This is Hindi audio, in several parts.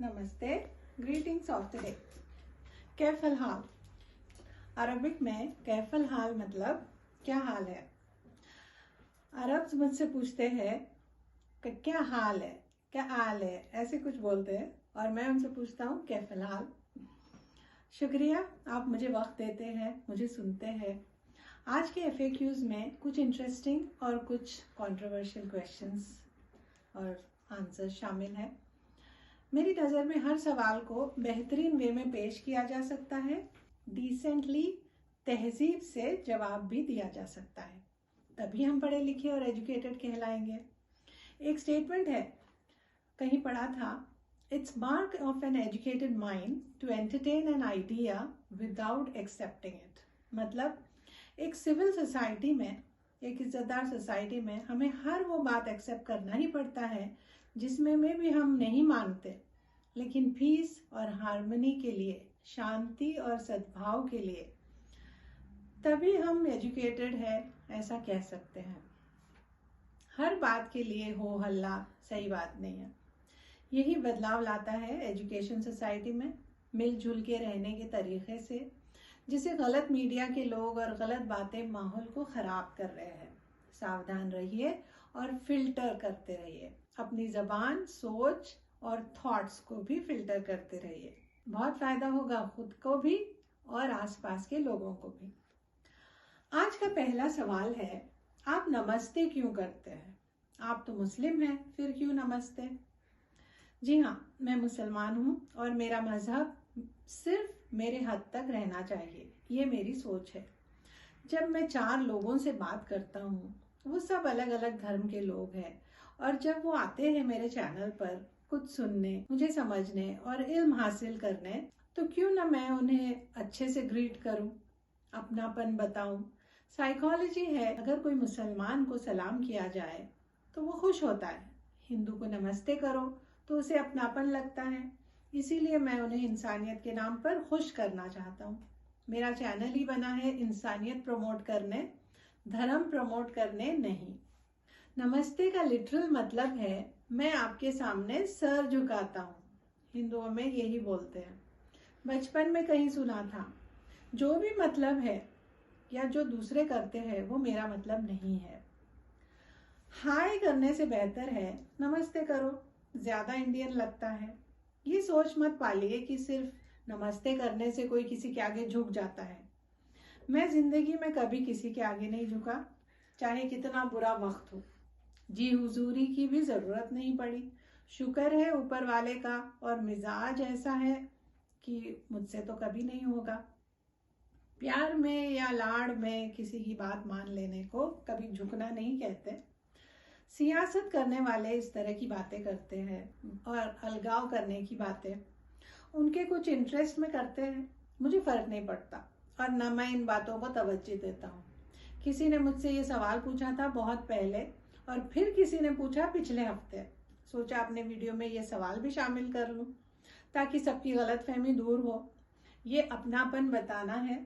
नमस्ते, ग्रीटिंग्स ऑफ द डे। कैफल हाल। अरबिक में कैफल हाल मतलब क्या हाल है। अरब मुझसे पूछते हैं कि क्या हाल है, क्या हाल है, ऐसे कुछ बोलते हैं और मैं उनसे पूछता हूँ कैफल हाल। शुक्रिया, आप मुझे वक्त देते हैं, मुझे सुनते हैं। आज के FAQs में कुछ इंटरेस्टिंग और कुछ कंट्रोवर्शियल क्वेश्चंस और आंसर शामिल है। मेरी नज़र में हर सवाल को बेहतरीन वे में पेश किया जा सकता है, डिसेंटली, तहजीब से जवाब भी दिया जा सकता है, तभी हम पढ़े लिखे और एजुकेटेड कहलाएंगे। एक स्टेटमेंट है, कहीं पढ़ा था, it's mark of an educated mind to entertain an idea without accepting it. मतलब एक सिविल सोसाइटी में, एक इज्जतदार सोसाइटी में हमें हर वो बात एक्सेप्ट करना ही पड़ता है जिसमें में भी हम नहीं मानते, लेकिन पीस और हार्मनी के लिए, शांति और सद्भाव के लिए, तभी हम एजुकेटेड है ऐसा कह सकते हैं। हर बात के लिए हो हल्ला सही बात नहीं है। यही बदलाव लाता है एजुकेशन सोसाइटी में मिलजुल के रहने के तरीके से, जिसे गलत मीडिया के लोग और गलत बातें माहौल को खराब कर रहे हैं। सावधान रहिए और फिल्टर करते रहिए। अपनी जबान, सोच और थॉट्स को भी फिल्टर करते रहिए। बहुत फायदा होगा खुद को भी और आसपास के लोगों को भी। आज का पहला सवाल है, आप नमस्ते क्यों करते हैं? आप तो मुस्लिम हैं, फिर क्यों नमस्ते? जी हाँ, मैं मुसलमान हूँ और मेरा मजहब सिर्फ मेरे हद तक रहना चाहिए, ये मेरी सोच है। जब मैं 4 लोगों से बात करता हूँ, वो सब अलग अलग धर्म के लोग हैं, और जब वो आते हैं मेरे चैनल पर कुछ सुनने, मुझे समझने और इल्म हासिल करने, तो क्यों ना मैं उन्हें अच्छे से ग्रीट करूं, अपनापन बताऊं। साइकोलॉजी है, अगर कोई मुसलमान को सलाम किया जाए तो वो खुश होता है, हिंदू को नमस्ते करो तो उसे अपनापन लगता है। इसीलिए मैं उन्हें इंसानियत के नाम पर खुश करना चाहता हूँ। मेरा चैनल ही बना है इंसानियत प्रमोट करने, धर्म प्रमोट करने नहीं। नमस्ते का लिटरल मतलब है मैं आपके सामने सर झुकाता हूँ। हिंदुओं में यही बोलते हैं। बचपन में कहीं सुना था, जो भी मतलब है या जो दूसरे करते हैं वो मेरा मतलब नहीं है। हाय करने से बेहतर है नमस्ते करो, ज्यादा इंडियन लगता है। ये सोच मत पालिए कि सिर्फ नमस्ते करने से कोई किसी के आगे झुक जाता है। मैं जिंदगी में कभी किसी के आगे नहीं झुका, चाहे कितना बुरा वक्त हो। जी हुजूरी की भी जरूरत नहीं पड़ी। शुक्र है ऊपर वाले का, और मिजाज ऐसा है कि मुझसे तो कभी नहीं होगा। प्यार में या लाड़ में किसी की बात मान लेने को कभी झुकना नहीं कहते। सियासत करने वाले इस तरह की बातें करते हैं और अलगाव करने की बातें उनके कुछ इंटरेस्ट में करते हैं, मुझे फर्क नहीं पड़ता और न मैं इन बातों को तवज्जो देता हूँ। किसी ने मुझसे ये सवाल पूछा था बहुत पहले, और फिर किसी ने पूछा पिछले हफ्ते। सोचा अपने वीडियो में ये सवाल भी शामिल कर लूं ताकि सबकी गलतफहमी दूर हो। ये अपनापन बताना है।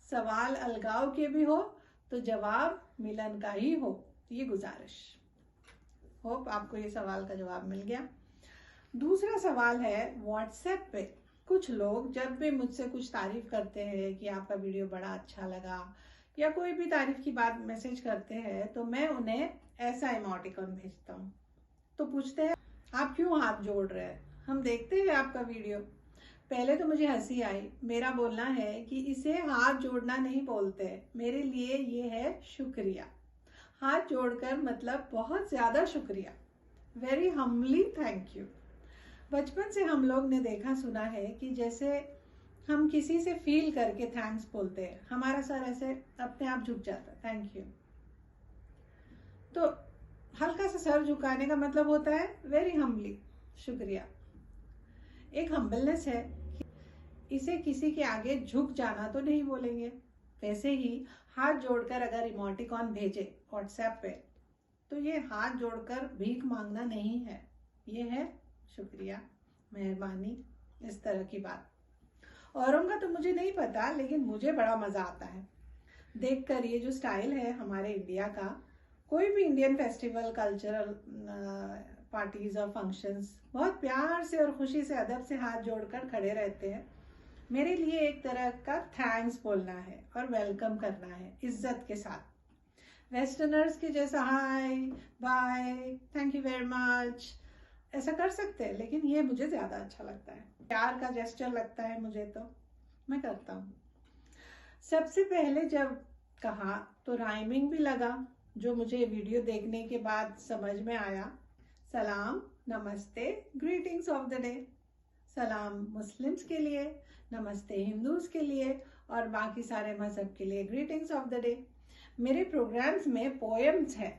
सवाल अलगाव के भी हो तो जवाब मिलन का ही हो, ये गुजारिश। होप आपको ये सवाल का जवाब मिल गया। दूसरा सवाल है, व्हाट्सएप पे कुछ लोग जब भी मुझसे कुछ तारीफ करते हैं कि आपका वीडियो बड़ा अच्छा लगा या कोई भी तारीफ की बात मैसेज करते हैं, तो मैं उन्हें ऐसा इमोटिकॉन भेजता हूँ। तो पूछते हैं आप क्यों हाथ जोड़ रहे हैं, हम देखते हैं आपका वीडियो। पहले तो मुझे हंसी आई। मेरा बोलना है कि इसे हाथ जोड़ना नहीं बोलते, मेरे लिए ये है शुक्रिया। हाथ जोड़कर मतलब बहुत ज्यादा शुक्रिया, वेरी हम्बली थैंक यू। बचपन से हम लोग ने देखा सुना है कि जैसे हम किसी से फील करके थैंक्स बोलते हैं, हमारा सर ऐसे अपने आप झुक जाता है, थैंक यू। तो हल्का सा सर झुकाने का मतलब होता है वेरी हम्बली, शुक्रिया। एक हम्बलनेस है, इसे किसी के आगे झुक जाना तो नहीं बोलेंगे। वैसे ही हाथ जोड़कर अगर इमोटिकॉन भेजे व्हाट्सएप पे, तो ये हाथ जोड़कर भीख मांगना नहीं है, ये है शुक्रिया, मेहरबानी, इस तरह की बात। औरों का तो मुझे नहीं पता, लेकिन मुझे बड़ा मजा आता है देखकर ये जो स्टाइल है हमारे इंडिया का। कोई भी इंडियन फेस्टिवल, कल्चरल पार्टीज और फंक्शंस बहुत प्यार से और खुशी से अदब से हाथ जोड़कर खड़े रहते हैं। मेरे लिए एक तरह का थैंक्स बोलना है और वेलकम करना है इज्जत के साथ। वेस्टर्नर्स के जैसा hi bye thank you very much ऐसा कर सकते हैं, लेकिन ये मुझे ज़्यादा अच्छा लगता है, प्यार का जेस्चर लगता है मुझे, तो मैं करता हूँ। सबसे पहले जब कहा तो राइमिंग भी लगा, जो मुझे वीडियो देखने के बाद समझ में आया। सलाम, नमस्ते, ग्रीटिंग्स ऑफ द डे। सलाम मुस्लिम्स के लिए, नमस्ते हिंदूज के लिए और बाकी सारे मजहब के लिए ग्रीटिंग्स ऑफ द डे। मेरे प्रोग्राम्स में पोएम्स है,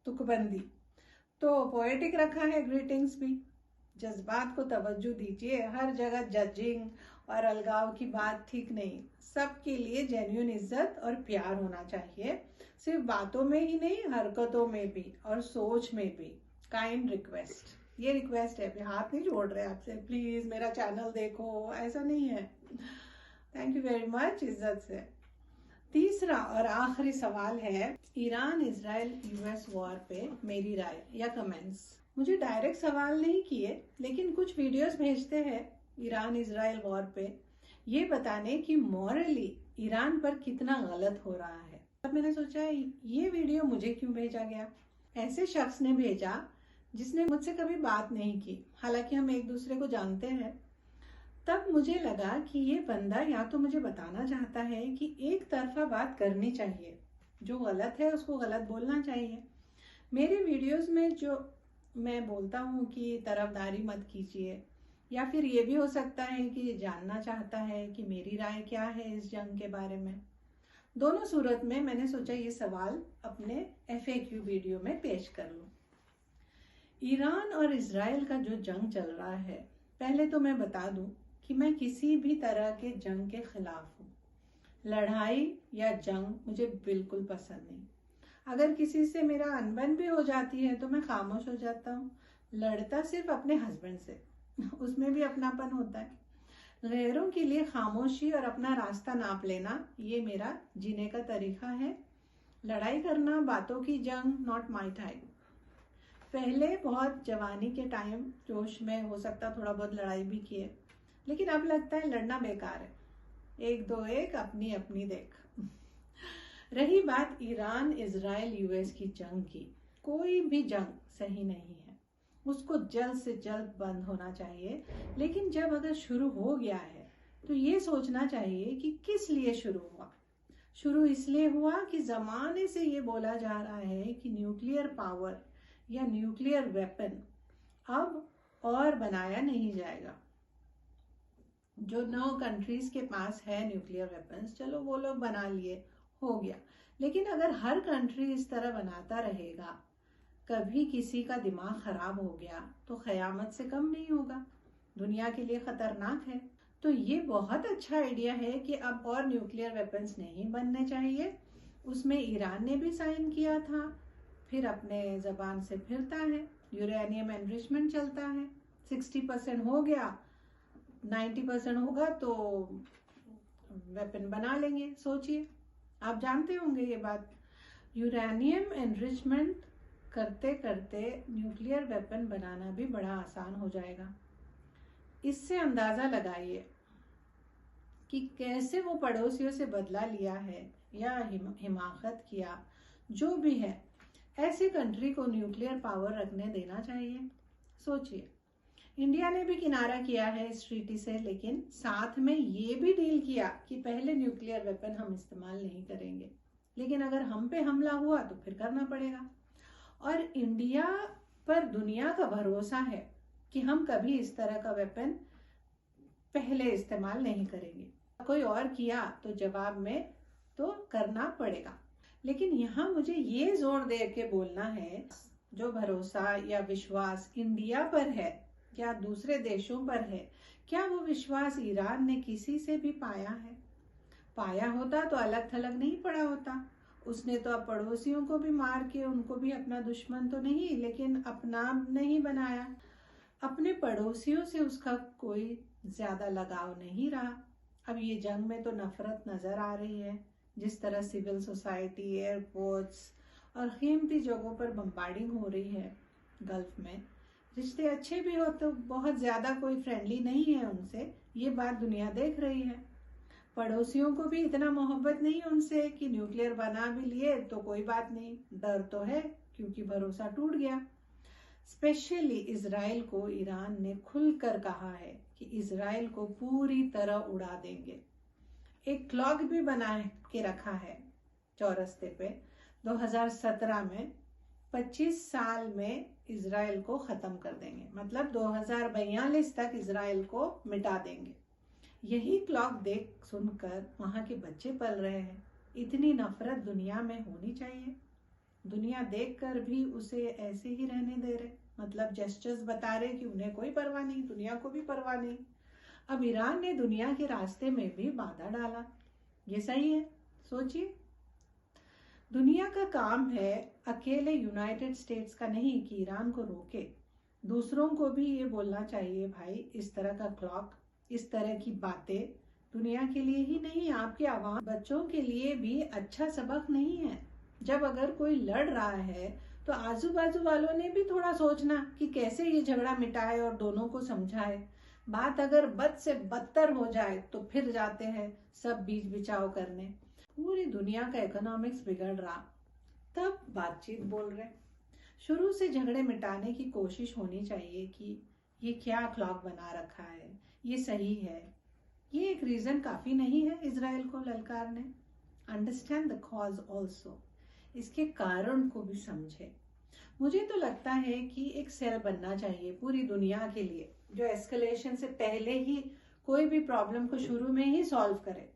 तुकबंदी, तो पोएटिक रखा है ग्रीटिंग्स भी। जज्बात को तवज्जो दीजिए, हर जगह जजिंग और अलगाव की बात ठीक नहीं। सबके लिए जेन्युइन इज्जत और प्यार होना चाहिए, सिर्फ बातों में ही नहीं, हरकतों में भी और सोच में भी। काइंड रिक्वेस्ट, ये रिक्वेस्ट है, हाथ नहीं जोड़ रहे आपसे, प्लीज मेरा चैनल देखो, ऐसा नहीं है। थैंक यू वेरी मच, इज्जत से। तीसरा और आखिरी सवाल है ईरान इजराइल यूएस वॉर पे मेरी राय या कमेंट्स। मुझे डायरेक्ट सवाल नहीं किए, लेकिन कुछ वीडियोस भेजते हैं ईरान इजराइल वॉर पे, ये बताने कि मॉरली ईरान पर कितना गलत हो रहा है। तब मैंने सोचा ये वीडियो मुझे क्यों भेजा गया। ऐसे शख्स ने भेजा जिसने मुझसे कभी बात नहीं की, हालांकि हम एक दूसरे को जानते हैं। तब मुझे लगा कि ये बंदा या तो मुझे बताना चाहता है कि एक तरफा बात करनी चाहिए, जो गलत है उसको गलत बोलना चाहिए। मेरे वीडियोस में जो मैं बोलता हूँ कि तरफदारी मत कीजिए, या फिर ये भी हो सकता है कि जानना चाहता है कि मेरी राय क्या है इस जंग के बारे में। दोनों सूरत में मैंने सोचा ये सवाल अपने FAQ वीडियो में पेश कर लूं। ईरान और इजराइल का जो जंग चल रहा है, पहले तो मैं बता दूं कि मैं किसी भी तरह के जंग के खिलाफ हूँ। लड़ाई या जंग मुझे बिल्कुल पसंद नहीं। अगर किसी से मेरा अनबन भी हो जाती है तो मैं खामोश हो जाता हूँ। लड़ता सिर्फ अपने हस्बैंड से, उसमें भी अपनापन होता है। गैरों के लिए खामोशी और अपना रास्ता नाप लेना, ये मेरा जीने का तरीका है। लड़ाई करना, बातों की जंग, नॉट माई टाइप। पहले बहुत जवानी के टाइम जोश में हो सकता थोड़ा बहुत लड़ाई भी किए, लेकिन अब लगता है लड़ना बेकार है। एक दो एक, अपनी अपनी देख। रही बात ईरान इजराइल यूएस की जंग की, कोई भी जंग सही नहीं है, उसको जल्द से जल्द बंद होना चाहिए। लेकिन जब अगर शुरू हो गया है तो ये सोचना चाहिए कि किस लिए शुरू हुआ। शुरू इसलिए हुआ कि जमाने से ये बोला जा रहा है कि न्यूक्लियर पावर या न्यूक्लियर वेपन अब और बनाया नहीं जाएगा। जो 9 कंट्रीज के पास है न्यूक्लियर वेपन्स, चलो वो लोग बना लिए, हो गया। लेकिन अगर हर कंट्री इस तरह बनाता रहेगा, कभी किसी का दिमाग खराब हो गया तो क़यामत से कम नहीं होगा, दुनिया के लिए खतरनाक है। तो ये बहुत अच्छा आइडिया है कि अब और न्यूक्लियर वेपन्स नहीं बनने चाहिए। उसमें ईरान ने भी साइन किया था, फिर अपने जबान से फिरता है। यूरेनियम एनरिचमेंट चलता है, 60% हो गया, 90% होगा तो वेपन बना लेंगे। सोचिए, आप जानते होंगे ये बात। यूरेनियम एनरिचमेंट करते करते न्यूक्लियर वेपन बनाना भी बड़ा आसान हो जाएगा। इससे अंदाजा लगाइए कि कैसे वो पड़ोसियों से बदला लिया है या हिमाकत किया, जो भी है, ऐसी कंट्री को न्यूक्लियर पावर रखने देना चाहिए। सोचिए, इंडिया ने भी किनारा किया है इस ट्रीटी से, लेकिन साथ में ये भी डील किया कि पहले न्यूक्लियर वेपन हम इस्तेमाल नहीं करेंगे, लेकिन अगर हम पे हमला हुआ तो फिर करना पड़ेगा। और इंडिया पर दुनिया का भरोसा है कि हम कभी इस तरह का वेपन पहले इस्तेमाल नहीं करेंगे। कोई और किया तो जवाब में तो करना पड़ेगा। लेकिन यहाँ मुझे ये जोर दे के बोलना है, जो भरोसा या विश्वास इंडिया पर है या दूसरे देशों पर है, क्या वो विश्वास ईरान ने किसी से भी पाया है? पाया होता तो अलग थलग नहीं पड़ा होता। उसने तो अब पड़ोसियों को भी मार के, उनको भी अपना दुश्मन तो नहीं लेकिन अपना नहीं बनाया। अपने पड़ोसियों से उसका कोई ज्यादा लगाव नहीं रहा। अब ये जंग में तो नफरत नजर आ रही है, जिस तरह सिविल सोसाइटी, एयरपोर्ट्स और कीमती जगहों पर बम्बार्डिंग हो रही है। गल्फ में। रिश्ते अच्छे भी हो तो बहुत ज़्यादा कोई फ्रेंडली नहीं है उनसे, ये बात दुनिया देख रही है। पड़ोसियों को भी इतना मोहब्बत नहीं उनसे कि न्यूक्लियर बना भी लिए तो कोई बात नहीं, डर तो है क्योंकि भरोसा टूट गया। स्पेशली इजराइल को ईरान ने खुलकर कहा है कि इजराइल को पूरी तरह उड़ा देंगे। एक क्लॉक भी बना के रखा है चौरस्ते पे, 2017 में 25 साल में इजराइल को खत्म कर देंगे, मतलब 2042 तक इजराइल को मिटा देंगे। यही क्लॉक देख सुनकर वहां के बच्चे पल रहे हैं। इतनी नफरत दुनिया में होनी चाहिए? दुनिया देखकर भी उसे ऐसे ही रहने दे रहे, मतलब जेस्चर्स बता रहे कि उन्हें कोई परवाह नहीं, दुनिया को भी परवाह नहीं। अब ईरान ने दुनिया के रास्ते में भी बाधा डाला, ये सही है? सोचिए, दुनिया का काम है अकेले यूनाइटेड स्टेट्स का नहीं कि ईरान को रोके, दूसरों को भी ये बोलना चाहिए भाई इस तरह का क्लॉक, इस तरह की बातें दुनिया के लिए ही नहीं, आपके आवाम बच्चों के लिए भी अच्छा सबक नहीं है। जब अगर कोई लड़ रहा है तो आजू बाजू वालों ने भी थोड़ा सोचना कि कैसे ये झगड़ा मिटाए और दोनों को समझाए। बात अगर बद से बदतर हो जाए तो फिर जाते हैं सब बीच बिचाव करने। पूरी दुनिया का इकोनॉमिक्स बिगड़ रहा, तब बातचीत बोल रहे। शुरू से झगड़े मिटाने की कोशिश होनी चाहिए कि ये क्या क्लॉक बना रखा है, ये सही है, ये एक रीजन काफी नहीं है इजराइल को ललकारने। अंडरस्टैंड द कॉज ऑल्सो, इसके कारण को भी समझे। मुझे तो लगता है कि एक सेल बनना चाहिए पूरी दुनिया के लिए जो एस्केलेशन से पहले ही कोई भी प्रॉब्लम को शुरू में ही सॉल्व करे,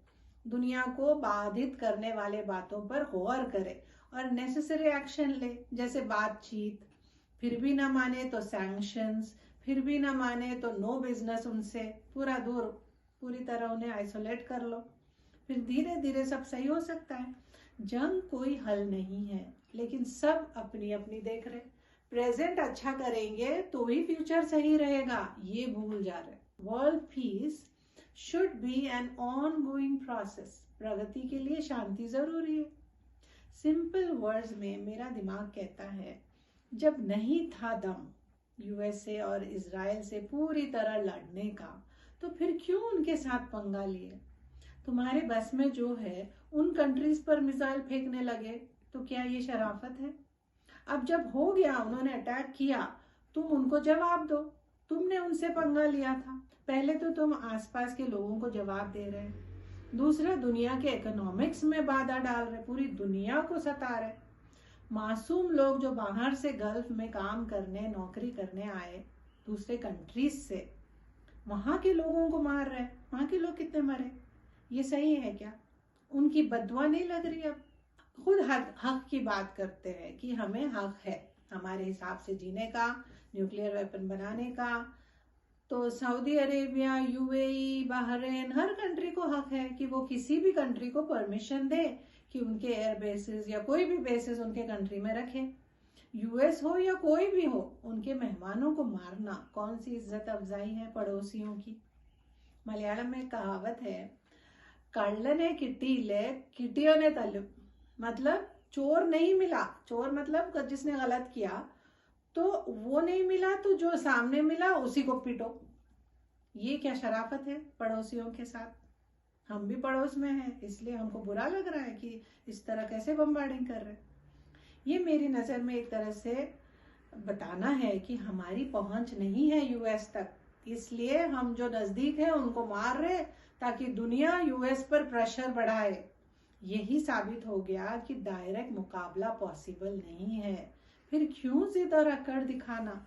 दुनिया को बाधित करने वाले बातों पर गौर करे और नेसेसरी एक्शन ले, जैसे बातचीत, फिर भी ना माने तो सैंक्शंस, फिर भी ना माने तो नो बिजनेस उनसे, पूरी तरह उन्हें आइसोलेट कर लो, फिर धीरे धीरे सब सही हो सकता है। जंग कोई हल नहीं है, लेकिन सब अपनी अपनी देख रहे। प्रेजेंट अच्छा करेंगे तो ही फ्यूचर सही रहेगा, ये भूल जा रहे। World peace should be an ongoing process, प्रगति के लिए शांति जरूरी है। सिंपल वर्ड्स में मेरा दिमाग कहता है, जब नहीं था दम यूएसए और इजराइल से पूरी तरह लड़ने का, तो फिर क्यों उनके साथ पंगा लिए? तुम्हारे बस में जो है उन कंट्रीज पर मिसाइल फेंकने लगे, तो क्या ये शराफत है? अब जब हो गया, उन्होंने अटैक किया, तुम उनको जवाब दो, तुमने उनसे पंगा लिया था। पहले तो तुम आसपास के लोगों को जवाब दे रहे, दूसरा दुनिया के इकोनॉमिक्स में बाधा डाल रहे, पूरी दुनिया को सता रहे। मासूम लोग जो बाहर से गल्फ में काम करने, नौकरी करने आए दूसरे कंट्रीज से, वहां के लोगों को मार रहे। वहां के लोग कितने मरे, ये सही है क्या? उनकी बददुआ नहीं लग रही? अब खुद हक की बात करते हैं कि हमें हक है हमारे हिसाब से जीने का, न्यूक्लियर वेपन बनाने का। तो सऊदी अरेबिया, यूएई, बहरीन, हर कंट्री को हक है कि वो किसी भी कंट्री को परमिशन दे कि उनके एयर बेसिस या कोई भी बेसिस उनके कंट्री में रखे। यूएस हो या कोई भी हो, उनके मेहमानों को मारना कौन सी इज्जत अफजाई है पड़ोसियों की? मलयालम में कहावत है, कಳ್ಳने किट्टीले किटियोने तल्लु, मतलब चोर नहीं मिला, चोर मतलब जिसने गलत किया, तो वो नहीं मिला तो जो सामने मिला उसी को पीटो। ये क्या शराफत है पड़ोसियों के साथ? हम भी पड़ोस में हैं, इसलिए हमको बुरा लग रहा है कि इस तरह कैसे बम्बार्डिंग कर रहे हैं। ये मेरी नज़र में एक तरह से बताना है कि हमारी पहुंच नहीं है यूएस तक, इसलिए हम जो नज़दीक है उनको मार रहे ताकि दुनिया यूएस पर प्रेशर बढ़ाए। यही साबित हो गया कि डायरेक्ट मुकाबला पॉसिबल नहीं है, फिर क्यों जिद और अकड़ दिखाना?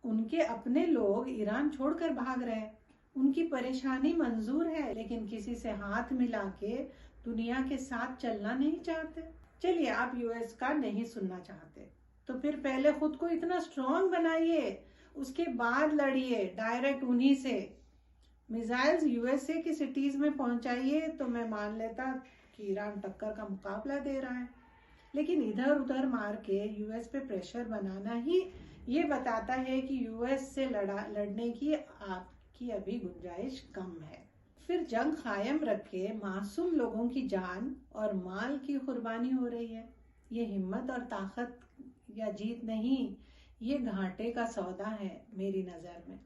उनके अपने लोग ईरान छोड़कर भाग रहे, उनकी परेशानी मंजूर है, लेकिन किसी से हाथ मिला के दुनिया के साथ चलना नहीं चाहते। चलिए, आप यूएस का नहीं सुनना चाहते तो फिर पहले खुद को इतना स्ट्रॉन्ग बनाइए, उसके बाद लड़िए डायरेक्ट उन्हीं से। मिसाइल्स यूएसए की सिटीज में पहुंचाइए तो मैं मान लेता कि ईरान टक्कर का मुकाबला दे रहा है, लेकिन इधर उधर मार के यूएस पे प्रेशर बनाना ही ये बताता है कि यूएस से लड़ने की आपकी अभी गुंजाइश कम है। फिर जंग कायम रखे मासूम लोगों की जान और माल की कुर्बानी हो रही है। ये हिम्मत और ताकत या जीत नहीं, ये घाटे का सौदा है मेरी नज़र में।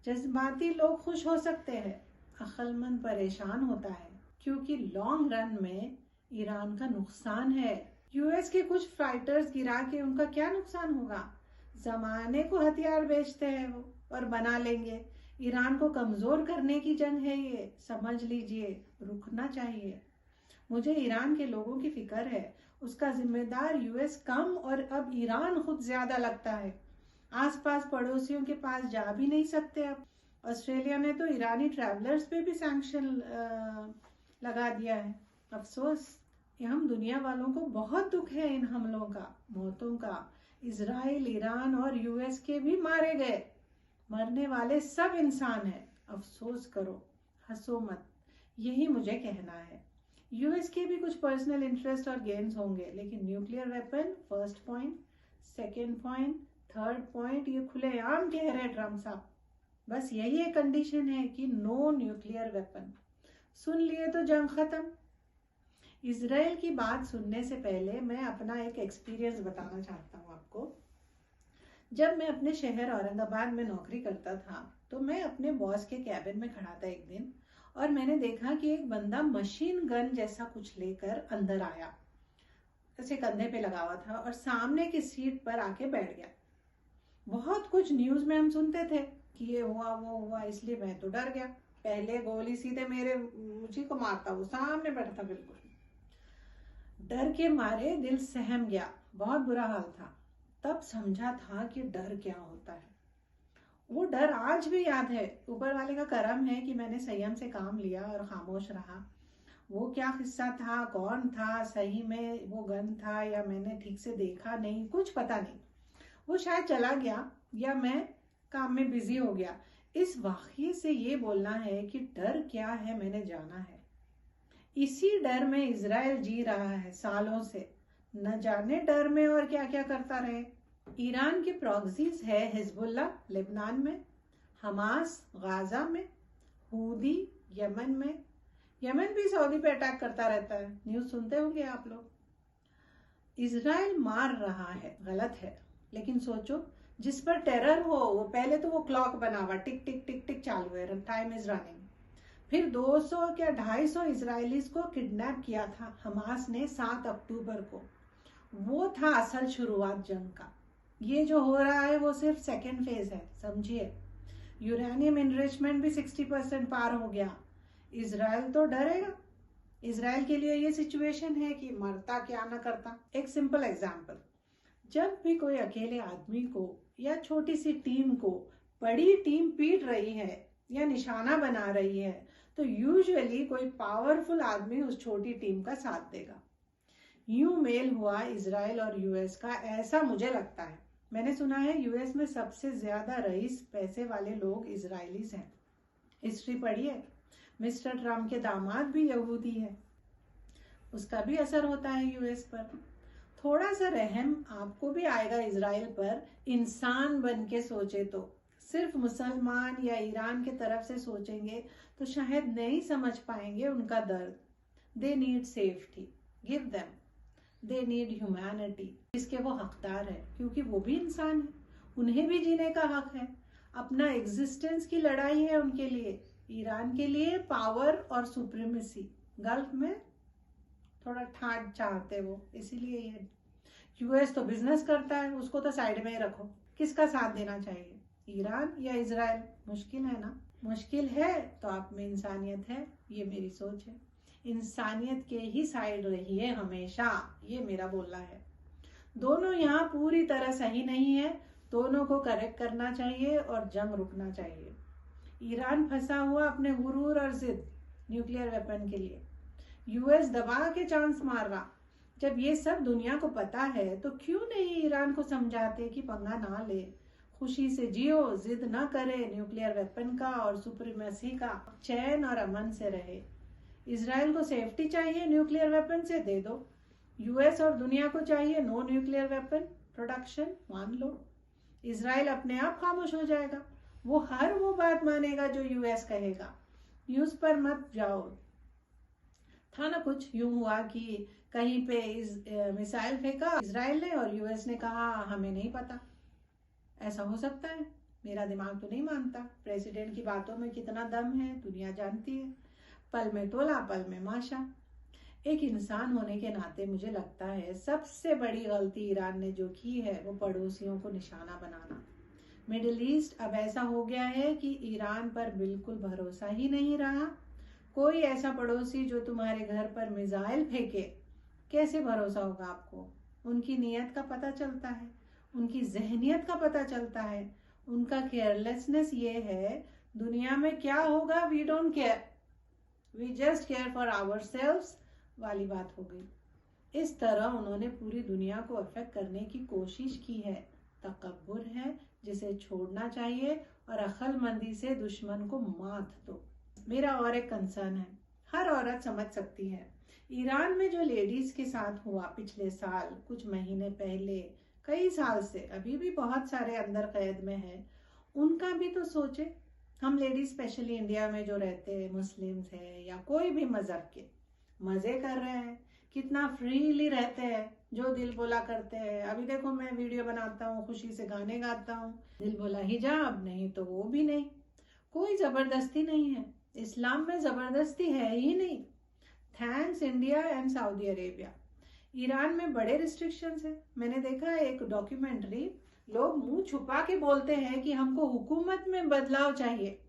जज्बाती लोग खुश हो सकते हैं, अक्लमंद परेशान होता है, क्योंकि लॉन्ग रन में ईरान का नुकसान है। यूएस के कुछ फाइटर्स गिरा के उनका क्या नुकसान होगा? जमाने को हथियार बेचते हैं वो और बना लेंगे। ईरान को कमजोर करने की जंग है ये, समझ लीजिए, रुकना चाहिए। मुझे ईरान के लोगों की फिक्र है, उसका जिम्मेदार यूएस कम और अब ईरान खुद ज्यादा लगता है। आसपास पड़ोसियों के पास जा भी नहीं सकते अब। ऑस्ट्रेलिया ने तो ईरानी ट्रैवलर्स पे भी सैंक्शन लगा दिया है। अफसोस, ये हम दुनिया वालों को बहुत दुख है इन हमलों का, मौतों का। इजराइल, ईरान और यूएस के भी मारे गए। मरने वाले सब इंसान हैं। अफसोस करो, हंसो मत, यही मुझे कहना है। यूएस के भी कुछ पर्सनल इंटरेस्ट और गेन्स होंगे, लेकिन nuclear weapon first point, second point, third point, ये खुलेआम कह रहे ट्रम्प साहब। बस यही एक कंडीशन है कि नो न्यूक्लियर वेपन। सुन लिए तो जंग खत्म। इजराइल की बात सुनने से पहले मैं अपना एक एक्सपीरियंस बताना चाहता हूँ आपको। जब मैं अपने शहर औरंगाबाद में नौकरी करता था, तो मैं अपने बॉस के कैबिन में खड़ा था एक दिन, और मैंने देखा कि एक बंदा मशीन गन जैसा कुछ लेकर अंदर आया, ऐसे कंधे पे लगा हुआ था और सामने की सीट पर आके बैठ गया। बहुत कुछ न्यूज में हम सुनते थे कि ये हुआ वो हुआ, इसलिए मैं तो डर गया। पहले गोली सीधे मेरे मुझी को मारता, वो सामने बैठा था। बिल्कुल डर के मारे दिल सहम गया, बहुत बुरा हाल था। तब समझा था कि डर क्या होता है। वो डर आज भी याद है। ऊपर वाले का करम है कि मैंने संयम से काम लिया और खामोश रहा। वो क्या किस्सा था, कौन था, सही में वो गन था या मैंने ठीक से देखा नहीं, कुछ पता नहीं। वो शायद चला गया या मैं काम में बिजी हो गया। इस वाकये से ये बोलना है कि डर क्या है मैंने जाना है। इसी डर में इजराइल जी रहा है सालों से, न जाने डर में और क्या क्या करता रहे। ईरान के प्रॉक्सीज है हिजबुल्ला लेबनान में, हमास गाजा में, हूदी यमन में। यमन भी सऊदी पे अटैक करता रहता है, न्यूज सुनते होंगे आप लोग। इजराइल मार रहा है, गलत है, लेकिन सोचो, जिस पर टेरर हो वो पहले तो वो क्लॉक बना हुआ, टिक टिक टिक टिक चालू है, टाइम इज रनिंग। फिर 200 क्या 250 इजरायलीज को किडनैप किया था हमास ने 7 अक्टूबर को। वो था असल शुरुआत जंग का। ये जो हो रहा है वो सिर्फ सेकेंड फेज है, समझिए। यूरेनियम एनरिचमेंट भी 60% पार हो गया। इजराइल तो डरेगा। इजराइल के लिए ये सिचुएशन है कि मरता क्या ना करता। एक सिंपल एग्जांपल, जब भी कोई अकेले आदमी को या छोटी सी टीम को बड़ी टीम पीट रही है या निशाना बना रही है, तो यूजुअली कोई पावरफुल आदमी उस छोटी टीम का साथ देगा। यूं मेल हुआ इजराइल और यूएस का, ऐसा मुझे लगता है। मैंने सुना है यूएस में सबसे ज्यादा रईस पैसे वाले लोग इजरायलीज हैं। हिस्ट्री पढ़िए, मिस्टर ट्रम्प के दामाद भी यहूदी है, उसका भी असर होता है यूएस पर। थोड़ा सा रहम आपको भी आएगा इजराइल पर, इंसान बन के सोचे तो। सिर्फ मुसलमान या ईरान के तरफ से सोचेंगे तो शायद नहीं समझ पाएंगे उनका दर्द। They need safety, give them. They need humanity, इसके वो हकदार है, क्योंकि वो भी इंसान है, उन्हें भी जीने का हक है। अपना एग्जिस्टेंस की लड़ाई है उनके लिए। ईरान के लिए पावर और सुप्रीमेसी, गल्फ में थोड़ा ठाट चाहते वो, इसीलिए ये। यूएस तो बिजनेस करता है, उसको तो साइड में ही रखो। किसका साथ देना चाहिए, ईरान या इजराइल? मुश्किल है ना? मुश्किल है तो आप में इंसानियत है, ये मेरी सोच है। इंसानियत के ही साइड रहिए हमेशा, ये मेरा बोलना है। दोनों यहाँ पूरी तरह सही नहीं है, दोनों को करेक्ट करना चाहिए और जंग रुकना चाहिए। ईरान फंसा हुआ अपने गुरूर और जिद न्यूक्लियर वेपन के लिए, यूएस दबा के चांस मार रहा। जब ये सब दुनिया को पता है तो क्यों नहीं ईरान को समझाते कि पंगा ना ले, खुशी से जियो, जिद ना करे न्यूक्लियर वेपन का और सुप्रीमेसी का, चैन और अमन से रहे। इजराइल को सेफ्टी चाहिए न्यूक्लियर वेपन से, दे दो। यूएस और दुनिया को चाहिए नो न्यूक्लियर वेपन प्रोडक्शन, मान लो। इजराइल अपने आप खामोश हो जाएगा, वो हर वो बात मानेगा जो यूएस कहेगा। न्यूज पर मत जाओ। था ना कुछ यूं हुआ कि कहीं पे मिसाइल फेंका इजराइल ने और यूएस ने कहा हमें नहीं पता। ऐसा हो सकता है? मेरा दिमाग तो नहीं मानता। प्रेसिडेंट की बातों में कितना दम है दुनिया जानती है। पल में तोला पल में माशा। एक इंसान होने के नाते मुझे लगता है सबसे बड़ी गलती ईरान ने जो की है वो पड़ोसियों को निशाना बनाना। मिडिल ईस्ट अब ऐसा हो गया है कि ईरान पर बिल्कुल भरोसा ही नहीं रहा। कोई ऐसा पड़ोसी जो तुम्हारे घर पर मिसाइल फेंके, कैसे भरोसा होगा आपको? उनकी नीयत का पता चलता है, उनकी जहनियत का पता चलता है। उनका केयरलेसनेस ये है, दुनिया में क्या होगा we don't care, we just care for ourselves वाली बात हो गई। इस तरह उन्होंने पूरी दुनिया को अफेक्ट करने की कोशिश की है। तकब्बुर है जिसे छोड़ना चाहिए और अक्लमंदी से दुश्मन को मात दो। मेरा और एक कंसर्न है, हर औरत समझ सकती है। ईरान में जो लेडीज के साथ हुआ पिछले साल, कुछ महीने पहले, कई साल से, अभी भी बहुत सारे अंदर कैद में हैं, उनका भी तो सोचे। हम लेडीज स्पेशली इंडिया में जो रहते हैं, मुस्लिम्स है या कोई भी मजहब के, मजे कर रहे हैं, कितना फ्रीली रहते हैं, जो दिल बोला करते हैं। अभी देखो मैं वीडियो बनाता हूँ, खुशी से गाने गाता हूँ, दिल बोला हिजाब, नहीं तो वो भी नहीं। कोई जबरदस्ती नहीं है, इस्लाम में जबरदस्ती है ही नहीं। Thanks India and Saudi Arabia. Iran में बड़े रिस्ट्रिक्शंस है। मैंने देखा एक डॉक्यूमेंट्री, लोग मुंह छुपा के बोलते हैं कि हमको हुकूमत में बदलाव चाहिए।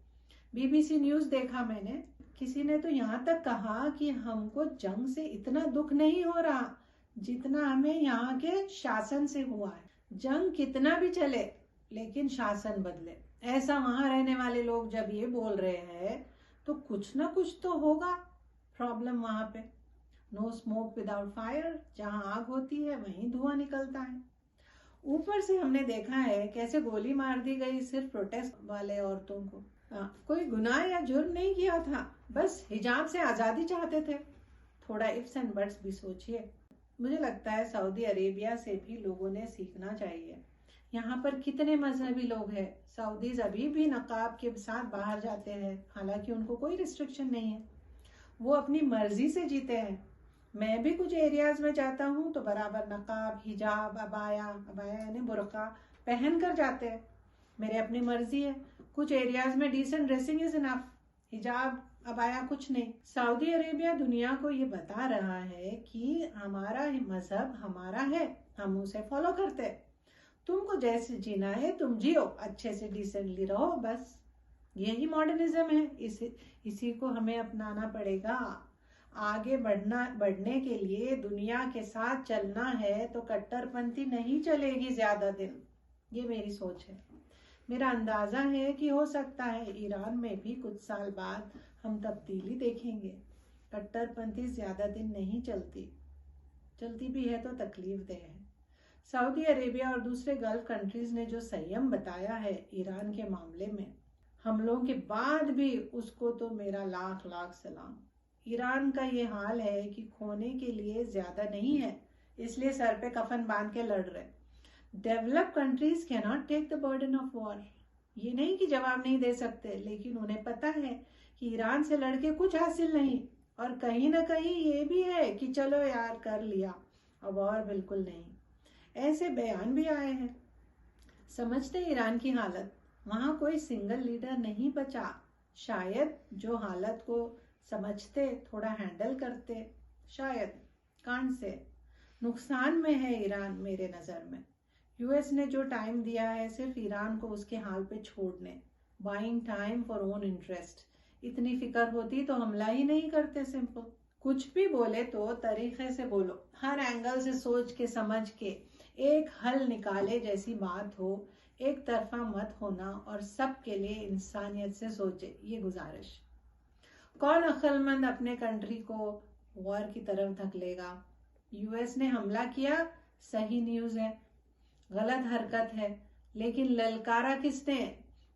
बीबीसी न्यूज देखा मैंने, किसी ने तो यहाँ तक कहा कि हमको जंग से इतना दुख नहीं हो रहा जितना हमें यहाँ के शासन से हुआ है। जंग कितना भी चले लेकिन शासन बदले। ऐसा वहां रहने वाले लोग जब ये बोल रहे हैं तो कुछ ना कुछ तो होगा प्रॉब्लम वहां पे। नो स्मोक विदाउट फायर, जहां आग होती है वहीं धुआं निकलता है। ऊपर से हमने देखा है कैसे गोली मार दी गई सिर्फ प्रोटेस्ट वाले औरतों को। कोई गुनाह या जुर्म नहीं किया था, बस हिजाब से आजादी चाहते थे। थोड़ा इफ्स एंड बट्स भी सोचिए। मुझे लगता है सऊदी अरेबिया से भी लोगों ने सीखना चाहिए। यहाँ पर कितने मजहबी लोग हैं। सऊदीज अभी भी नकाब के साथ बाहर जाते हैं, हालांकि उनको कोई रिस्ट्रिक्शन नहीं है, वो अपनी मर्जी से जीते हैं। मैं भी कुछ एरियाज में जाता हूँ तो बराबर नकाब, हिजाब, अबाया यानी बुर्का पहन कर जाते हैं। मेरे अपनी मर्जी है। कुछ एरियाज में डिसेंट ड्रेसिंग इज इनफ, हिजाब अबाया कुछ नहीं। सऊदी अरेबिया दुनिया को ये बता रहा है कि हमारा मजहब हमारा है, हम उसे फॉलो करते हैं। तुमको जैसे जीना है तुम जियो, अच्छे से डिसेंटली रहो, बस यही मॉडर्निज्म है। इसी को हमें अपनाना पड़ेगा। आगे बढ़ने के लिए दुनिया के साथ चलना है तो कट्टरपंथी नहीं चलेगी ज्यादा दिन। ये मेरी सोच है। मेरा अंदाजा है कि हो सकता है ईरान में भी कुछ साल बाद हम तब्दीली देखेंगे। कट्टरपंथी ज्यादा दिन नहीं चलती भी है तो तकलीफ दे है। सऊदी अरेबिया और दूसरे गल्फ कंट्रीज ने जो संयम बताया है ईरान के मामले में, हमलों के बाद भी, उसको तो मेरा लाख लाख सलाम। ईरान का ये हाल है कि खोने के लिए ज्यादा नहीं है, इसलिए सर पे कफन बांध के लड़ रहे। Develop countries can not take the burden of war. ये नहीं कि जवाब नहीं दे सकते, लेकिन उन्हें पता है कि ईरान से लड़के कुछ हासिल नहीं, और कहीं ना कहीं ये भी है कि चलो यार कर लिया, अब और बिल्कुल नहीं। ऐसे बयान भी आए हैं। समझते ईरान की हालत, वहां कोई सिंगल लीडर नहीं बचा। शायद जो हालत को समझते, थोड़ा हैंडल करते, शायद कान से। नुकसान में है ईरान मेरे नजर में। यूएस ने जो टाइम दिया है सिर्फ ईरान को उसके हाल पे छोड़ने, buying time for own interest. इतनी फिक्र होती तो हमला ही नहीं करते। सिंपल कुछ भी बोले तो तरीके से बोलो, हर एंगल से सोच के समझ के एक हल निकाले जैसी बात हो। एक तरफा मत होना और सबके लिए इंसानियत से सोचे, ये गुजारिश। कौन अक्लमंद अपने कंट्री को वॉर की तरफ धकेलेगा? यूएस ने हमला किया, सही न्यूज है, गलत हरकत है, लेकिन ललकारा किसने?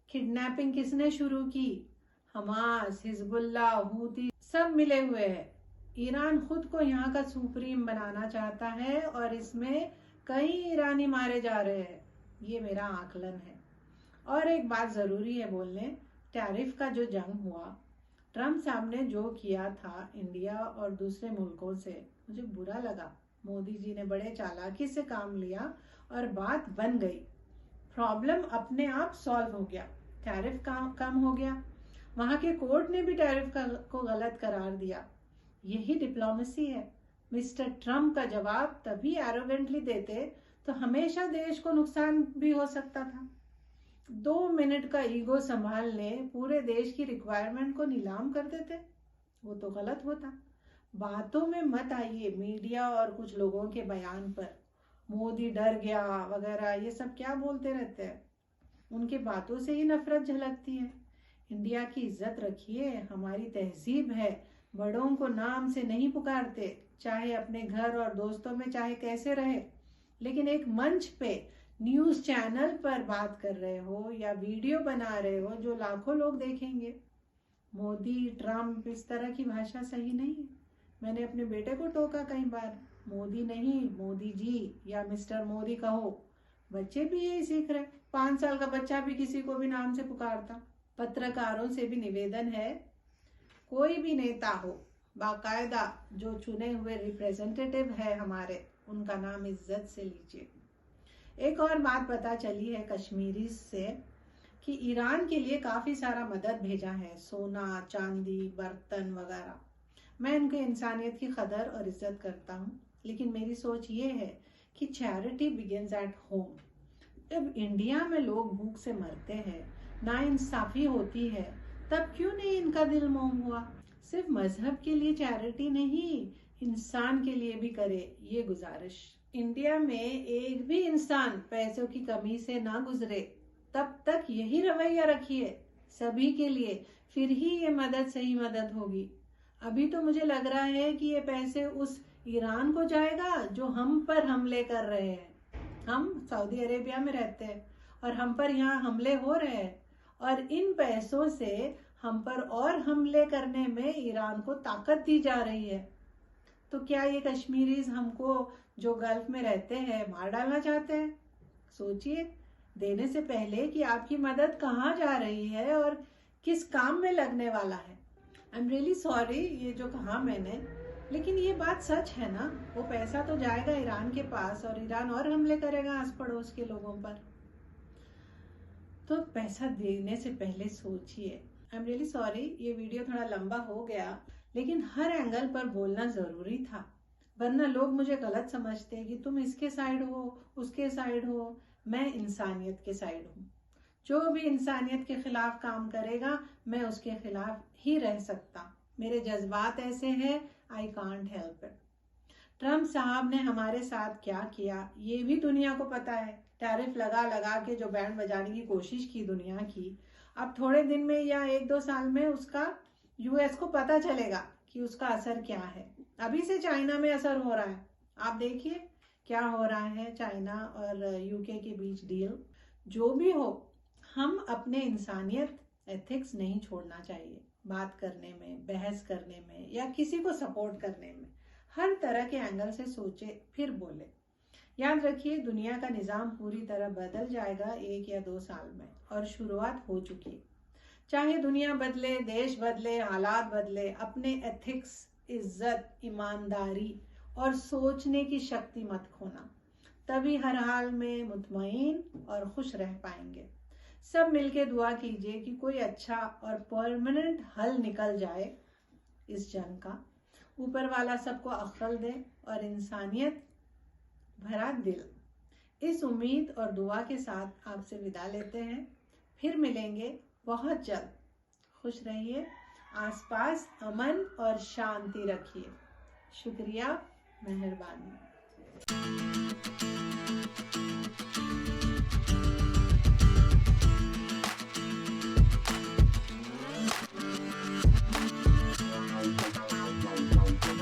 किडनैपिंग किसने शुरू की? हमास, हिजबुल्लाह, हूती सब मिले हुए हैं। ईरान खुद को यहाँ का सुप्रीम बनाना चाहता है और इसमें कई ईरानी मारे जा रहे हैं। ये मेरा आकलन है। और एक बात जरूरी है बोलने, टैरिफ का जो जंग हुआ, ट्रम्प साहब ने जो किया था इंडिया और दूसरे मुल्कों से, मुझे बुरा लगा। मोदी जी ने बड़े चालाकी से काम लिया और बात बन गई। प्रॉब्लम अपने आप सॉल्व हो गया, टैरिफ कम हो गया, वहां के कोर्ट ने भी टैरिफ को गलत करार दिया। यही डिप्लोमेसी है। मिस्टर ट्रम्प का जवाब तभी एरोगेंटली देते तो हमेशा देश को नुकसान भी हो सकता था। 2 मिनट का ईगो संभालने पूरे देश की रिक्वायरमेंट को नीलाम कर देते, वो तो गलत होता। बातों में मत आइए मीडिया और कुछ लोगों के बयान पर, मोदी डर गया वगैरह ये सब क्या बोलते रहते हैं, उनके बातों से ही नफरत झलकती है। इंडिया की इज्जत रखिए, हमारी तहजीब है, बड़ों को नाम से नहीं पुकारते, चाहे अपने घर और दोस्तों में चाहे कैसे रहे, लेकिन एक मंच पे न्यूज चैनल पर बात कर रहे हो या वीडियो बना रहे हो जो लाखों लोग देखेंगे। मोदी ट्रम्प इस तरह की भाषा सही नहीं है। मैंने अपने बेटे को टोका कई बार, मोदी नहीं मोदी जी या मिस्टर मोदी कहो। बच्चे भी यही सीख रहे, 5 साल का बच्चा भी किसी को भी नाम से पुकारता। पत्रकारों से भी निवेदन है, कोई भी नेता हो बाकायदा जो चुने हुए रिप्रेजेंटेटिव है हमारे, उनका नाम इज्जत से लीजिए। एक और बात पता चली है कश्मीरी से कि ईरान के लिए काफी सारा मदद भेजा है, सोना चांदी बर्तन वगैरह। मैं इनके इंसानियत की कदर और इज्जत करता हूँ, लेकिन मेरी सोच ये है कि चैरिटी बिगिंस एट होम। जब इंडिया में लोग भूख से मरते हैं, नाइंसाफी होती है, तब क्यों नहीं इनका दिल मोम हुआ। सिर्फ मजहब के लिए चैरिटी नहीं, इंसान के लिए भी करे, ये गुजारिश। इंडिया में एक भी इंसान पैसों की कमी से ना गुजरे, तब तक यही रवैया रखिए सभी के लिए, फिर ही ये मदद सही मदद होगी। अभी तो मुझे लग रहा है कि ये पैसे उस ईरान को जाएगा जो हम पर हमले कर रहे हैं। हम सऊदी अरेबिया में रहते हैं और हम पर यहाँ हमले हो रहे हैं, और इन पैसों से हम पर और हमले करने में ईरान को ताकत दी जा रही है। तो क्या ये कश्मीरीज हमको जो गल्फ में रहते हैं मार डालना चाहते हैं? सोचिए देने से पहले कि आपकी मदद कहाँ जा रही है और किस काम में लगने वाला है। आई एम रियली सॉरी ये जो कहा मैंने, लेकिन ये बात सच है ना। वो पैसा तो जाएगा ईरान के पास और ईरान और हमले करेगा आस पड़ोस के लोगों पर। तो पैसा देने से पहले सोचिए। आई एम रियली सॉरी ये वीडियो थोड़ा लंबा हो गया, लेकिन हर एंगल पर बोलना जरूरी था, वरना लोग मुझे गलत समझते कि तुम इसके साइड हो उसके साइड हो। मैं इंसानियत के साइड हूँ। जो भी इंसानियत के खिलाफ काम करेगा मैं उसके खिलाफ ही रह सकता। मेरे जज्बात ऐसे हैं, I can't help it. Trump साहब ने हमारे साथ क्या किया ये भी दुनिया को पता है। टैरिफ लगा लगा के जो बैंड बजाने की कोशिश की दुनिया की, अब थोड़े दिन में या 1-2 साल में उसका यूएस को पता चलेगा कि उसका असर क्या है। अभी से चाइना में असर हो रहा है, आप देखिए क्या हो रहा है चाइना और यूके के बीच डील। जो भी हो, हम अपने इंसानियत एथिक्स नहीं छोड़ना चाहिए। बात करने में, बहस करने में या किसी को सपोर्ट करने में हर तरह के एंगल से सोचे फिर बोले। याद रखिए दुनिया का निज़ाम पूरी तरह बदल जाएगा 1 या 2 साल में, और शुरुआत हो चुकी है। चाहे दुनिया बदले, देश बदले, हालात बदले, अपने एथिक्स, इज्जत, ईमानदारी और सोचने की शक्ति मत खोना, तभी हर हाल में मुतमईन और खुश रह पाएंगे। सब मिलके दुआ कीजिए कि कोई अच्छा और परमानेंट हल निकल जाए इस जंग का। ऊपर वाला सबको अक्ल दे और इंसानियत भरा दिल। इस उम्मीद और दुआ के साथ आपसे विदा लेते हैं, फिर मिलेंगे बहुत जल्द। खुश रहिए, आसपास अमन और शांति रखिए। शुक्रिया, मेहरबानी।